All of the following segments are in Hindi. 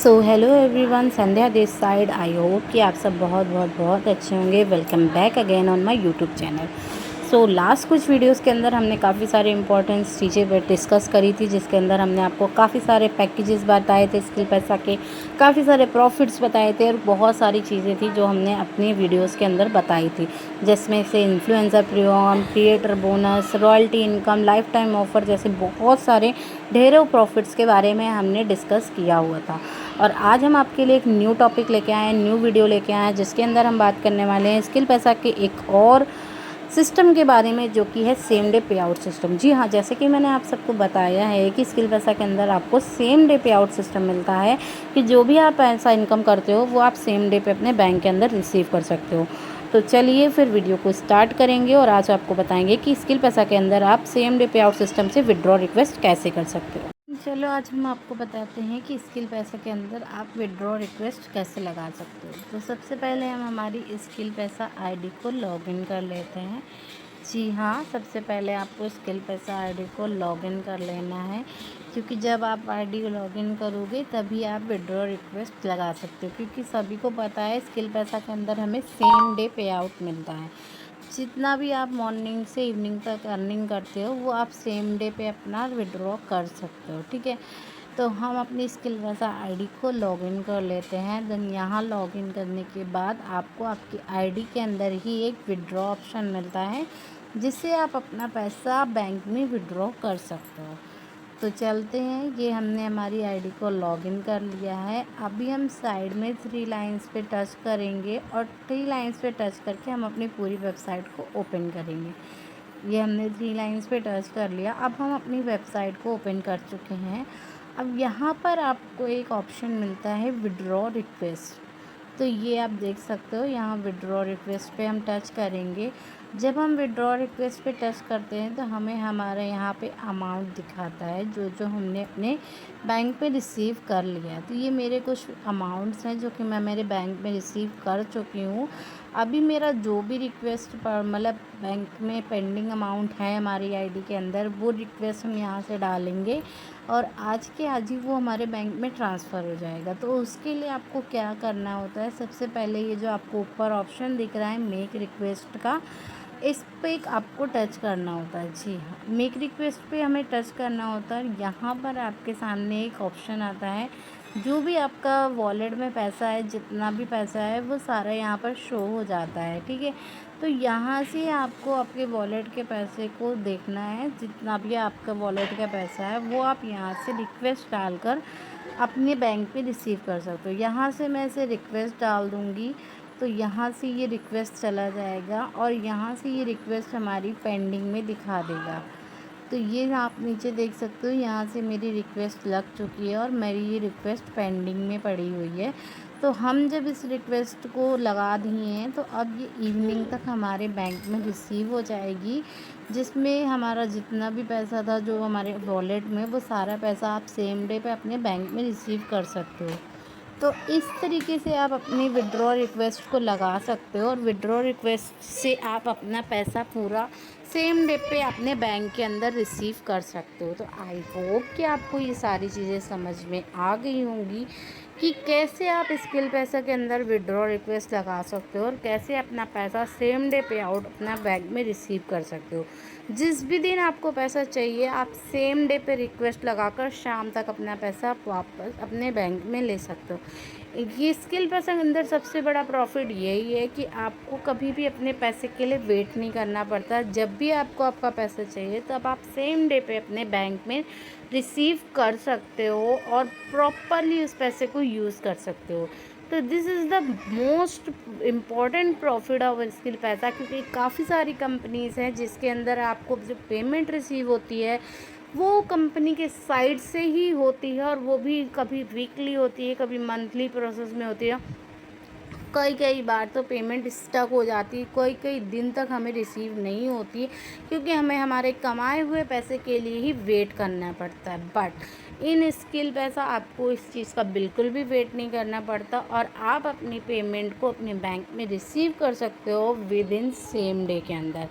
So hello everyone, Sandhya this side. I hope कि आप सब बहुत बहुत बहुत अच्छे होंगे। Welcome back again on my YouTube channel. So last कुछ वीडियोस के अंदर हमने काफ़ी सारे इंपॉर्टेंट चीज़ें पर डिस्कस करी थी, जिसके अंदर हमने आपको काफ़ी सारे पैकेजेस बताए थे स्किल पैसा के, काफ़ी सारे प्रॉफिट्स बताए थे और बहुत सारी चीज़ें थी जो हमने अपनी वीडियोज़ के अंदर बताई थी, जिसमें से influencer premium, creator bonus, royalty income, life time offer जैसे बहुत सारे ढेरों प्रॉफिट्स के बारे में हमने डिस्कस किया हुआ था। और आज हम आपके लिए एक न्यू टॉपिक लेके आए हैं, न्यू वीडियो लेके आए हैं, जिसके अंदर हम बात करने वाले हैं स्किल पैसा के एक और सिस्टम के बारे में, जो कि है सेम डे पे आउट सिस्टम। जी हाँ, जैसे कि मैंने आप सबको बताया है कि स्किल पैसा के अंदर आपको सेम डे पे आउट सिस्टम मिलता है कि जो भी आप पैसा इनकम करते हो वो आप सेम डे पे अपने बैंक के अंदर रिसीव कर सकते हो। तो चलिए फिर वीडियो को स्टार्ट करेंगे और आज आपको बताएंगे कि स्किल पैसा के अंदर आप सेम डे पे आउट सिस्टम से विड्रॉ रिक्वेस्ट कैसे कर सकते हो। चलो आज हम आपको बताते हैं कि स्किल पैसा के अंदर आप विड्रॉ रिक्वेस्ट कैसे लगा सकते हो। तो सबसे पहले हम हमारी स्किल पैसा आईडी को लॉगिन कर लेते हैं। जी हाँ, सबसे पहले आपको स्किल पैसा आईडी को लॉगिन कर लेना है, क्योंकि जब आप आईडी को लॉगिन करोगे तभी आप विड्रॉ रिक्वेस्ट लगा सकते हो। क्योंकि सभी को पता है स्किल पैसा के अंदर हमें सेम डे पे आउट मिलता है। जितना भी आप मॉर्निंग से इवनिंग तक अर्निंग करते हो वो आप सेम डे पे अपना विड्रॉ कर सकते हो। ठीक है, तो हम अपनी स्किल पैसा आईडी को लॉगिन कर लेते हैं। देन यहाँ लॉगिन करने के बाद आपको आपकी आईडी के अंदर ही एक विड्रॉ ऑप्शन मिलता है, जिससे आप अपना पैसा बैंक में विड्रॉ कर सकते हो। तो चलते हैं, ये हमने हमारी आईडी को लॉगिन कर लिया है। अभी हम साइड में 3 लाइंस पे टच करेंगे और 3 लाइंस पे टच करके हम अपनी पूरी वेबसाइट को ओपन करेंगे। ये हमने 3 लाइंस पे टच कर लिया। अब हम अपनी वेबसाइट को ओपन कर चुके हैं। अब यहाँ पर आपको एक ऑप्शन मिलता है विड्रॉ रिक्वेस्ट। तो ये आप देख सकते हो, यहाँ विड्रॉ रिक्वेस्ट पे हम टच करेंगे। जब हम विड्रॉ रिक्वेस्ट पे टच करते हैं तो हमें हमारे यहाँ पे अमाउंट दिखाता है जो जो हमने अपने बैंक में रिसीव कर लिया है। तो ये मेरे कुछ अमाउंट्स हैं जो कि मैं मेरे बैंक में रिसीव कर चुकी हूँ। अभी मेरा जो भी रिक्वेस्ट पर मतलब बैंक में पेंडिंग अमाउंट है हमारी आईडी के अंदर, वो रिक्वेस्ट हम यहाँ से डालेंगे और आज के आज ही वो हमारे बैंक में ट्रांसफ़र हो जाएगा। तो उसके लिए आपको क्या करना होता है, सबसे पहले ये जो आपको ऊपर ऑप्शन दिख रहा है मेक रिक्वेस्ट का, इस पे एक आपको टच करना होता है। जी हाँ, मेक रिक्वेस्ट पे हमें टच करना होता है। यहाँ पर आपके सामने एक ऑप्शन आता है, जो भी आपका वॉलेट में पैसा है, जितना भी पैसा है वो सारा यहाँ पर शो हो जाता है। ठीक है, तो यहाँ से आपको आपके वॉलेट के पैसे को देखना है। जितना भी आपका वॉलेट का पैसा है वो आप यहाँ से रिक्वेस्ट डालकर अपने बैंक पे रिसीव कर सकते हो। यहाँ से मैं इसे रिक्वेस्ट डाल दूँगी, तो यहाँ से ये रिक्वेस्ट चला जाएगा और यहाँ से ये रिक्वेस्ट हमारी पेंडिंग में दिखा देगा। तो ये आप नीचे देख सकते हो, यहाँ से मेरी रिक्वेस्ट लग चुकी है और मेरी ये रिक्वेस्ट पेंडिंग में पड़ी हुई है। तो हम जब इस रिक्वेस्ट को लगा दिए हैं तो अब ये इवनिंग तक हमारे बैंक में रिसीव हो जाएगी, जिसमें हमारा जितना भी पैसा था जो हमारे वॉलेट में, वो सारा पैसा आप सेम डे पे अपने बैंक में रिसीव कर सकते हो। तो इस तरीके से आप अपनी विड्रॉ रिक्वेस्ट को लगा सकते हो और विड्रॉ रिक्वेस्ट से आप अपना पैसा पूरा सेम डे पे अपने बैंक के अंदर रिसीव कर सकते हो। तो आई होप कि आपको ये सारी चीज़ें समझ में आ गई होंगी कि कैसे आप स्किल पैसा के अंदर विड्रॉ रिक्वेस्ट लगा सकते हो और कैसे अपना पैसा सेम डे पे आउट अपना बैंक में रिसीव कर सकते हो। जिस भी दिन आपको पैसा चाहिए आप सेम डे पे रिक्वेस्ट लगाकर शाम तक अपना पैसा वापस अपने बैंक में ले सकते हो। ये स्किल पैसा के अंदर सबसे बड़ा प्रॉफिट यही है कि आपको कभी भी अपने पैसे के लिए वेट नहीं करना पड़ता। जब भी आपको आपका पैसा चाहिए तब आप सेम डे पे अपने बैंक में रिसीव कर सकते हो और प्रॉपरली उस पैसे को यूज़ कर सकते हो। तो this is the most important profit of skill पैसा, क्योंकि काफ़ी सारी कंपनीज़ हैं जिसके अंदर आपको जो पेमेंट रिसीव होती है वो कंपनी के साइड से ही होती है और वो भी कभी वीकली होती है, कभी मंथली प्रोसेस में होती है। कई कई बार तो पेमेंट स्टक हो जाती है, कई कई दिन तक हमें रिसीव नहीं होती, क्योंकि हमें हमारे कमाए हुए पैसे के लिए ही वेट करना पड़ता है। बट इन स्किल पैसा आपको इस चीज़ का बिल्कुल भी वेट नहीं करना पड़ता और आप अपनी पेमेंट को अपने बैंक में रिसीव कर सकते हो विद इन सेम डे के अंदर।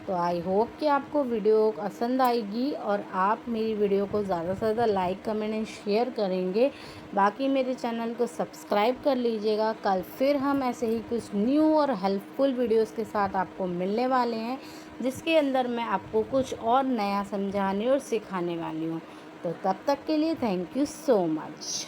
तो आई होप कि आपको वीडियो पसंद आएगी और आप मेरी वीडियो को ज़्यादा से ज़्यादा लाइक कमेंट एंड शेयर करेंगे। बाकी मेरे चैनल को सब्सक्राइब कर लीजिएगा। कल फिर हम ऐसे ही कुछ न्यू और हेल्पफुल वीडियोस के साथ आपको मिलने वाले हैं, जिसके अंदर मैं आपको कुछ और नया समझाने और सिखाने वाली हूँ। तो तब तक के लिए थैंक यू सो मच।